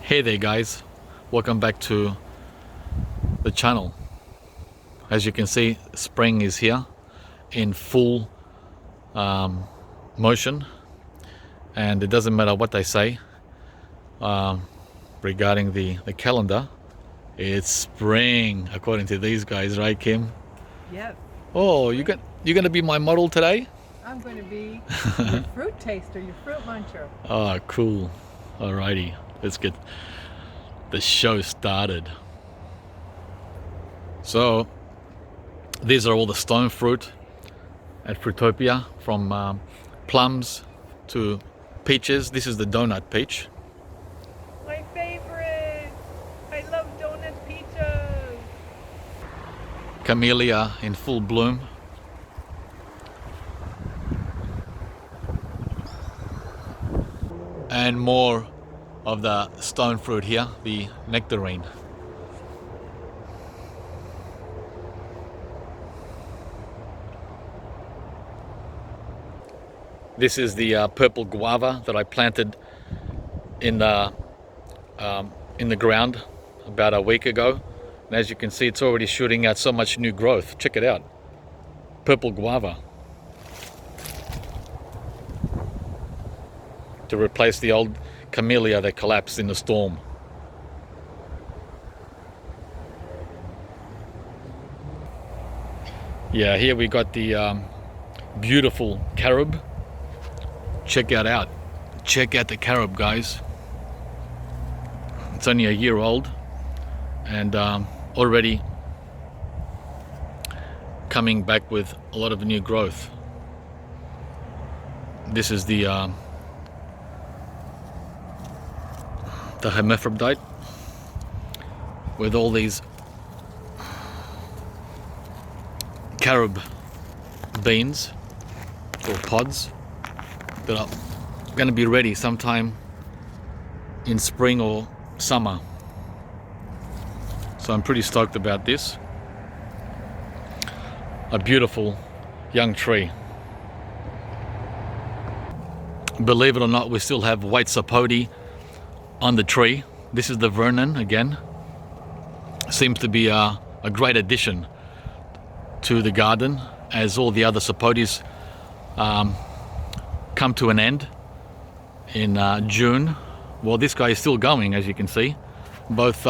Hey there guys, welcome back to the channel. As you can see, spring is here in full motion, and it doesn't matter what they say regarding the calendar. It's spring according to these guys, right Kim? Yes. Oh, you're gonna be my model today? I'm going to be your fruit taster, your fruit muncher. Oh, cool. Alrighty, let's get the show started. So these are all the stone fruit at Fruitopia, from plums to peaches. This is the donut peach. My favorite! I love donut peaches! Camellia in full bloom. And more of the stone fruit here, the nectarine. This is the purple guava that I planted in the ground about a week ago. And as you can see, it's already shooting out so much new growth. Check it out. Purple guava. To replace the old camellia that collapsed in the storm. Yeah, here we got the beautiful carob. Check it out. Check out the carob, guys. It's only a year old and already coming back with a lot of new growth. This is the hermaphrodite with all these carob beans or pods that are going to be ready sometime in spring or summer. So I'm pretty stoked about this. A beautiful young tree. Believe it or not, we still have white sapote on the tree. This is the Vernon again. Seems to be a great addition to the garden as all the other sapotes come to an end in June. Well, this guy is still going, as you can see, both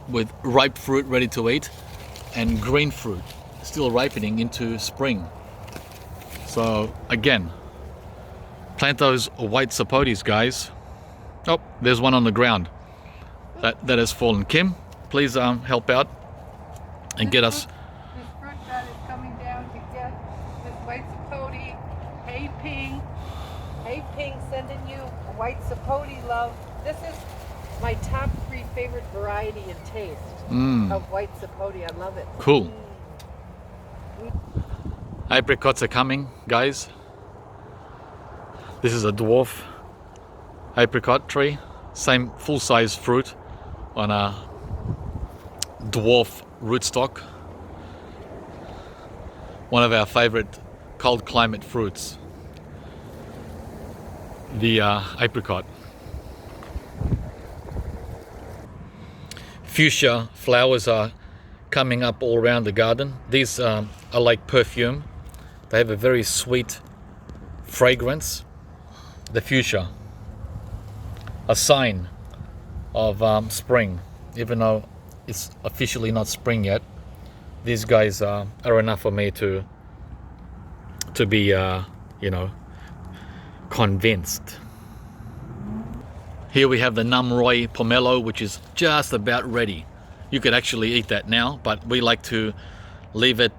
with ripe fruit ready to eat and green fruit still ripening into spring. So again, plant those white sapotes, guys. Oh, there's one on the ground that has fallen. Kim, please help out and get us. This fruit that is coming down to get this white sapote. Hey Ping. Hey Ping, sending you a white sapote, love. This is my top 3 favorite variety and taste of white sapote. I love it. Cool. Apricots are coming, guys. This is a dwarf apricot tree, same full-size fruit on a dwarf rootstock. One of our favorite cold climate fruits, the apricot. Fuchsia flowers are coming up all around the garden. These are like perfume. They have a very sweet fragrance. The fuchsia, a sign of spring, even though it's officially not spring yet. These guys are enough for me to be convinced. Here we have the Namroy Pomelo, which is just about ready. You could actually eat that now, but we like to leave it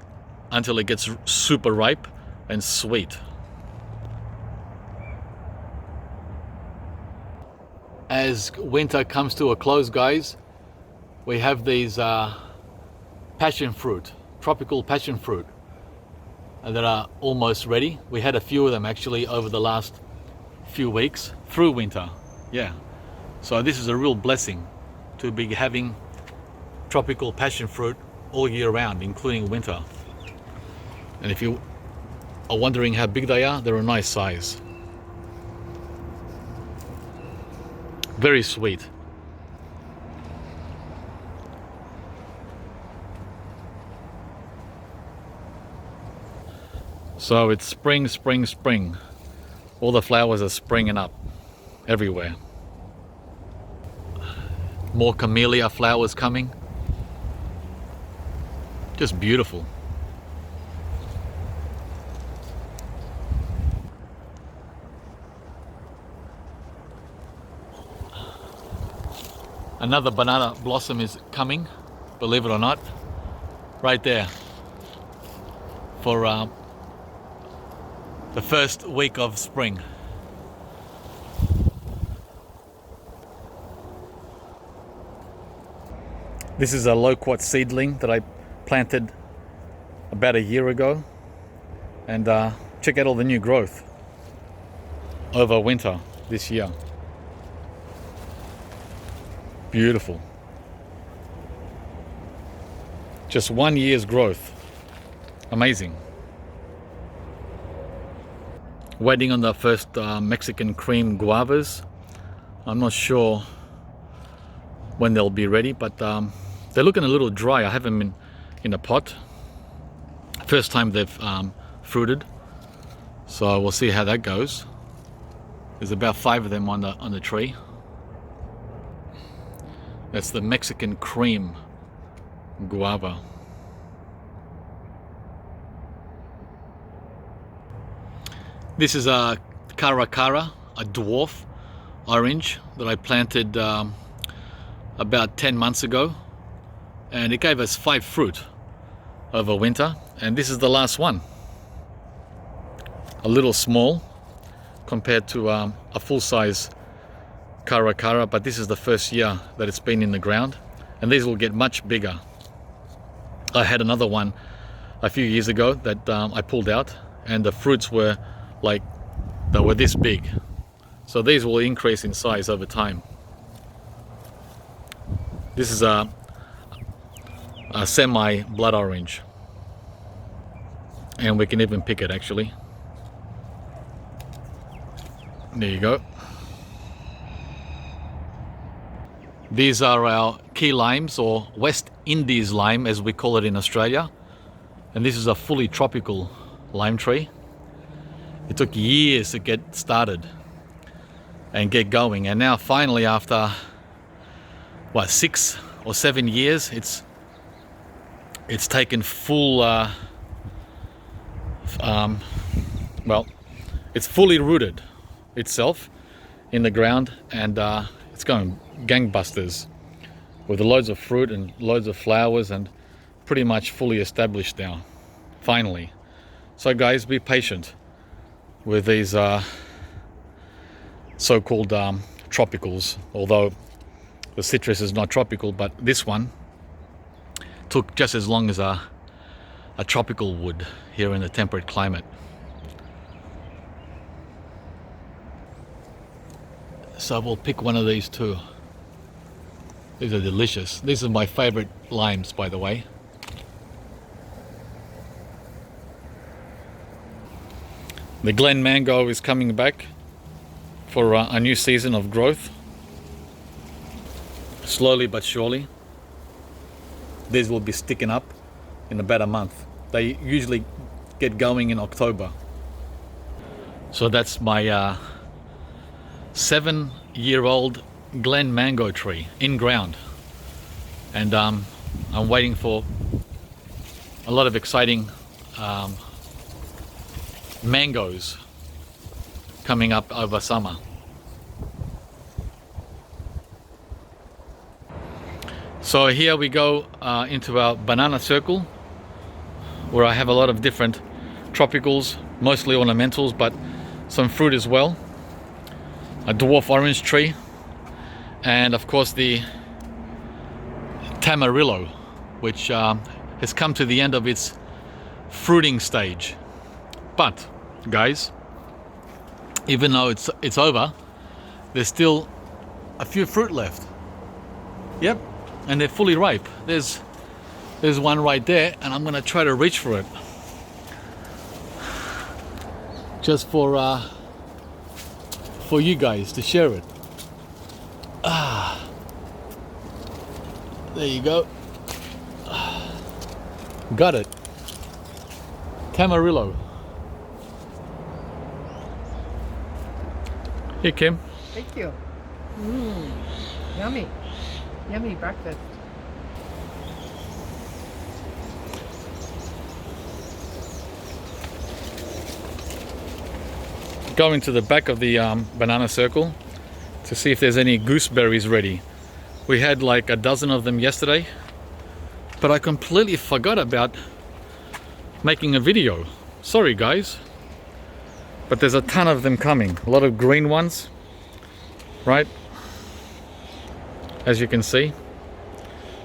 until it gets super ripe and sweet. As winter comes to a close, guys, we have these passion fruit, tropical passion fruit, that are almost ready. We had a few of them actually over the last few weeks through winter. Yeah, so this is a real blessing to be having tropical passion fruit all year round, including winter. And if you are wondering how big they are, they're a nice size. Very sweet. So it's spring, spring, spring. All the flowers are springing up everywhere. More camellia flowers coming. Just beautiful. Another banana blossom is coming, believe it or not, right there for the first week of spring. This is a Loquat Seedling that I planted about a year ago, and check out all the new growth over winter this year. Beautiful. Just 1 year's growth. Amazing. Waiting on the first Mexican cream guavas. I'm not sure when they'll be ready, but they're looking a little dry. I have them in a pot. First time they've fruited, so we'll see how that goes. There's about 5 of them on the tree. That's the Mexican cream guava. This is a Cara, a dwarf orange that I planted about 10 months ago, and it gave us 5 fruit over winter, and this is the last one. A little small compared to a full-size Cara, but this is the first year that it's been in the ground, and these will get much bigger. I had another one a few years ago that I pulled out, and the fruits were like, they were this big. So these will increase in size over time. This is a semi blood orange, and we can even pick it actually. There you go. These are our key limes, or West Indies lime as we call it in Australia. And this is a fully tropical lime tree. It took years to get started and get going. And now finally, after what, 6 or 7 years, it's taken full, well, it's fully rooted itself in the ground, and it's going gangbusters with loads of fruit and loads of flowers, and pretty much fully established now, finally. So guys, be patient with these so-called tropicals, although the citrus is not tropical, but this one took just as long as a tropical would here in the temperate climate. So we'll pick one of these too. These are delicious. These are my favorite limes, by the way. The Glen mango is coming back for a new season of growth. Slowly but surely. These will be sticking up in about a month. They usually get going in October. So that's my 7-year-old Glen mango tree in ground, and I'm waiting for a lot of exciting mangoes coming up over summer. So here we go into our banana circle, where I have a lot of different tropicals, mostly ornamentals, but some fruit as well. A dwarf orange tree, and of course the Tamarillo, which has come to the end of its fruiting stage. But guys, even though it's over, there's still a few fruit left. Yep, and they're fully ripe. There's one right there, and I'm gonna try to reach for it, just for you guys to share it. There you go. Got it. Tamarillo. Here, Kim. Thank you. Yummy. Yummy breakfast. Going to the back of the banana circle to see if there's any gooseberries ready. We had like a dozen of them yesterday, but I completely forgot about making a video. Sorry guys, but there's a ton of them coming. A lot of green ones, right? As you can see,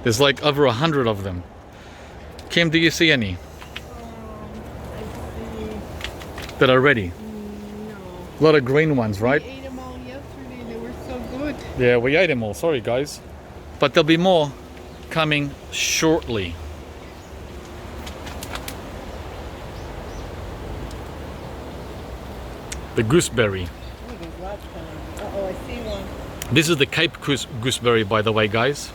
there's like over 100 of them. Kim, do you see any that are ready? A lot of green ones, right? We ate them all yesterday. They were so good. Yeah, we ate them all. Sorry, guys. But there'll be more coming shortly. The gooseberry. Oh, there's lots coming. Uh-oh, I see one. This is the Cape gooseberry, by the way, guys.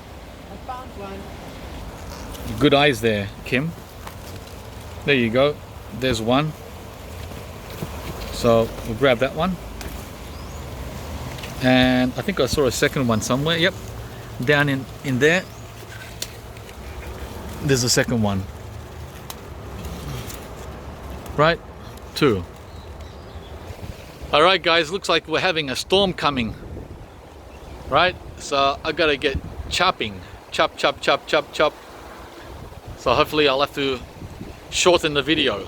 I found one. Good eyes there, Kim. There you go. There's one. So we'll grab that one. And I think I saw a second one somewhere. Yep. Down in there. There's a second one. Right? 2. Alright guys, looks like we're having a storm coming. Right? So I gotta get chopping. Chop, chop, chop, chop, chop. So hopefully I'll have to shorten the video.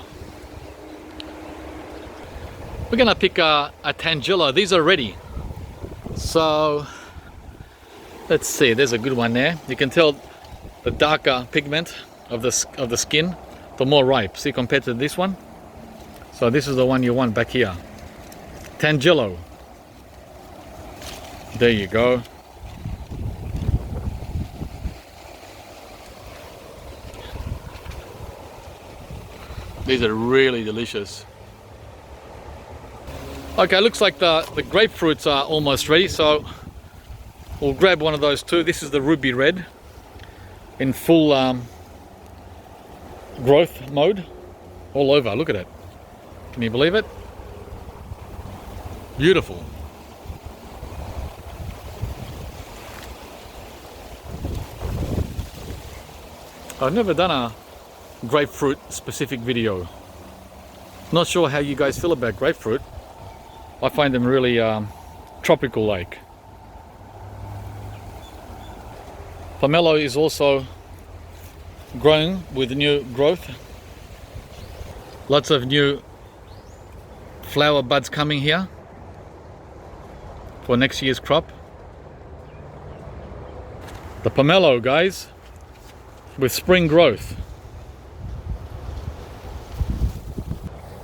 We're gonna pick a Tangelo. These are ready. So let's see. There's a good one there. You can tell the darker pigment of the skin, the more ripe. See, compared to this one. So this is the one you want back here. Tangelo. There you go. These are really delicious. Okay, looks like the grapefruits are almost ready, so we'll grab one of those too. This is the ruby red in full growth mode all over. Look at it. Can you believe it? Beautiful. I've never done a grapefruit specific video. Not sure how you guys feel about grapefruit. I find them really tropical like. Pomelo is also growing with new growth. Lots of new flower buds coming here for next year's crop. The pomelo, guys, with spring growth.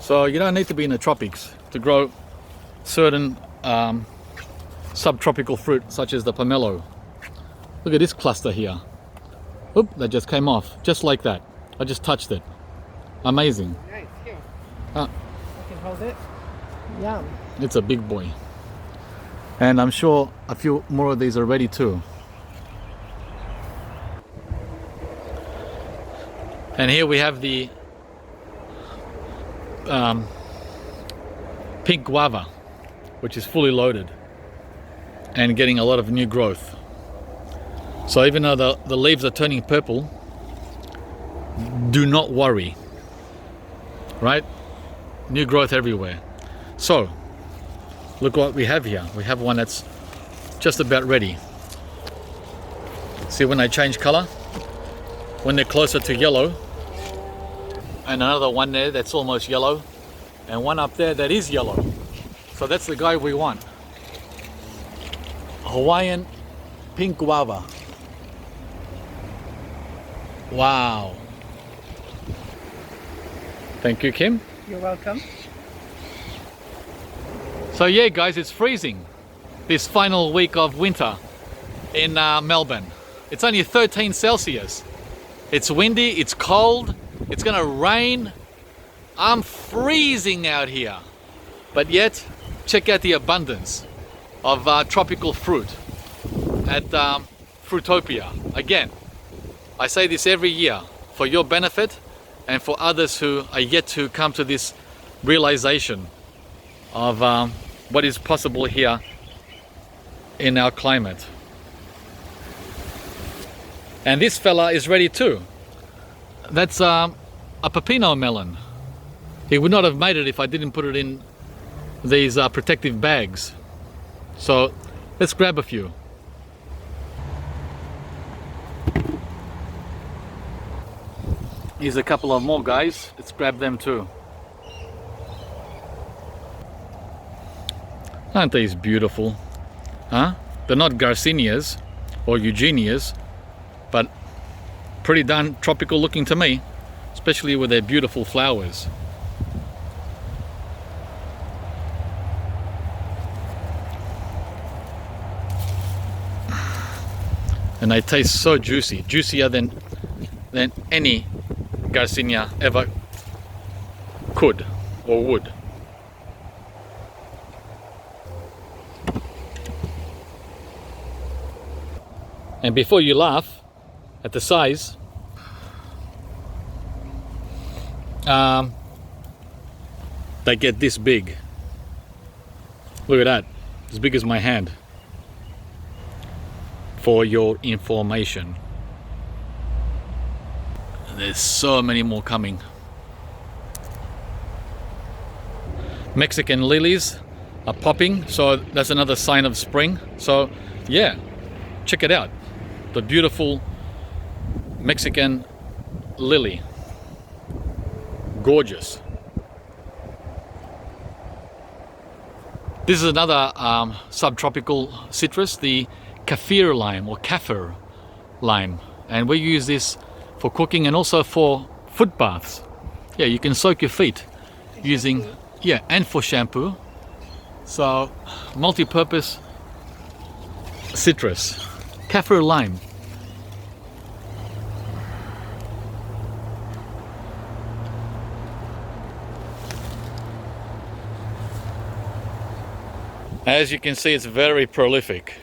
So you don't need to be in the tropics to grow certain subtropical fruit such as the pomelo. Look at this cluster here. Oop, that just came off just like that. I just touched it. Amazing. Nice, here. Ah, I can hold it. Yum. it's a big boy. And I'm sure a few more of these are ready too. And here we have the pink guava, which is fully loaded and getting a lot of new growth. So even though the leaves are turning purple, do not worry, right? New growth everywhere. So look what we have here. We have one that's just about ready. See when they change color? When they're closer to yellow. And another one there that's almost yellow. And one up there that is yellow. So that's the guy we want. Hawaiian pink guava. Wow. Thank you, Kim. You're welcome. So yeah, guys, it's freezing this final week of winter in Melbourne. It's only 13 Celsius. It's windy, it's cold, it's gonna rain. I'm freezing out here. But yet, check out the abundance of tropical fruit at Fruitopia. Again, I say this every year for your benefit and for others who are yet to come to this realization of what is possible here in our climate. And this fella is ready too. That's a Pepino Melon. He would not have made it if I didn't put it in these protective bags. So let's grab a few. Here's a couple of more guys. Let's grab them too. Aren't these beautiful? Huh? They're not Garcinias or Eugenias, but pretty darn tropical looking to me, especially with their beautiful flowers. And they taste so juicy, juicier than any Garcinia ever could or would. And before you laugh at the size, they get this big. Look at that, as big as my hand. For your information. And there's so many more coming. Mexican lilies are popping, so that's another sign of spring. So yeah, check it out. The beautiful Mexican lily. Gorgeous. This is another subtropical citrus, the Kefir Lime or Kefir Lime, and we use this for cooking and also for foot baths. Yeah, you can soak your feet using, yeah, and for shampoo. So multi-purpose citrus, Kefir Lime. As you can see, it's very prolific.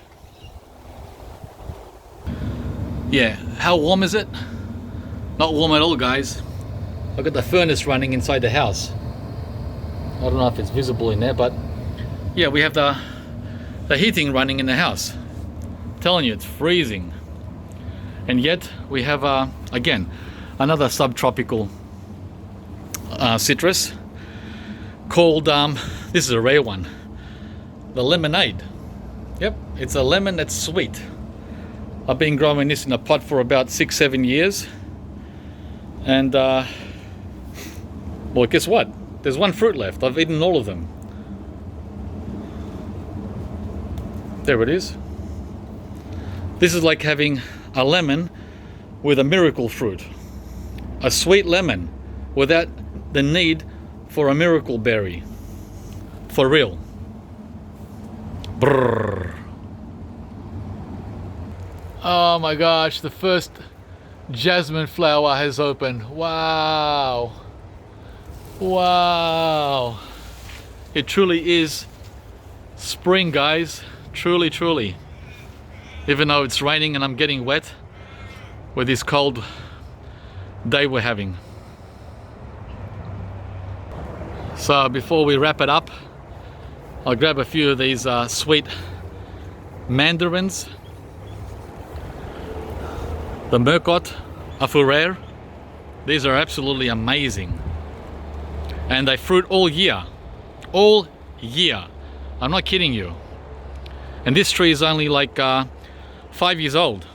Yeah, how warm is it? Not warm at all, guys. I've got the furnace running inside the house. I don't know if it's visible in there, but yeah, we have the heating running in the house. I'm telling you, it's freezing. And yet we have again another subtropical citrus called this is a rare one, the lemonade. Yep, it's a lemon that's sweet. I've been growing this in a pot for about 6-7 years, and well, guess what? There's one fruit left. I've eaten all of them. There it is. This is like having a lemon with a miracle fruit. A sweet lemon without the need for a miracle berry. For real. Brrr. Oh my gosh, the first jasmine flower has opened. Wow. Wow. It truly is spring, guys. Truly, truly. Even though it's raining and I'm getting wet with this cold day we're having. So before we wrap it up, I'll grab a few of these sweet mandarins. The Loquat Seedling. These are absolutely amazing. And they fruit all year. All year. I'm not kidding you. And this tree is only like 5 years old.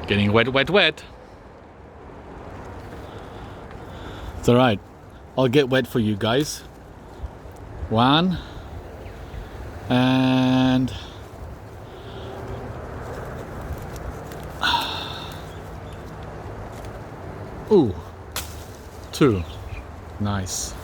Getting wet, wet, wet. It's alright. I'll get wet for you guys. One. And ooh, two. Nice.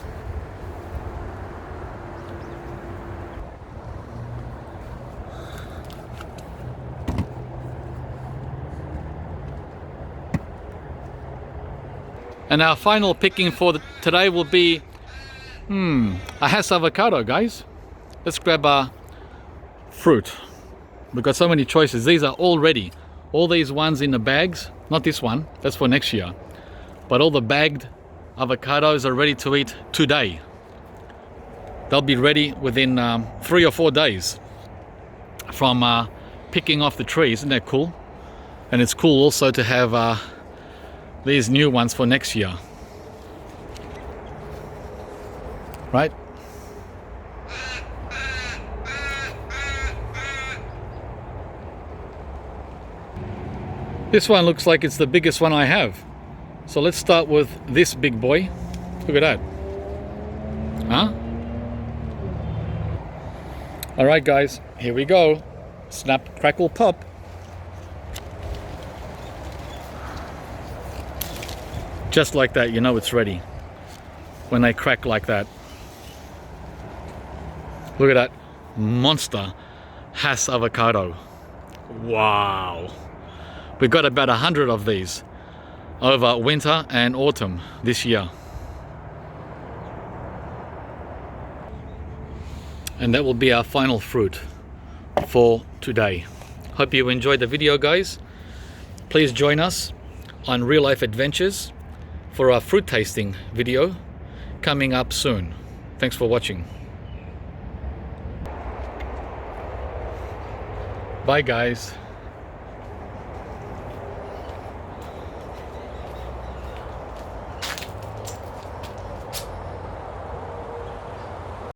And our final picking for today will be a Hass avocado, guys. Let's grab a fruit. We've got so many choices. These are all ready. All these ones in the bags, not this one, that's for next year. But all the bagged avocados are ready to eat today. They'll be ready within 3 or 4 days from picking off the tree. Isn't that cool? And it's cool also to have these new ones for next year. Right? This one looks like it's the biggest one I have. So let's start with this big boy. Look at that. Huh? Alright guys, here we go. Snap, crackle, pop. Just like that, you know it's ready. When they crack like that. Look at that monster Hass avocado. Wow. We've got about 100 of these over winter and autumn this year. And that will be our final fruit for today. Hope you enjoyed the video, guys. Please join us on Real Life Adventures for our fruit tasting video coming up soon. Thanks for watching. Bye guys.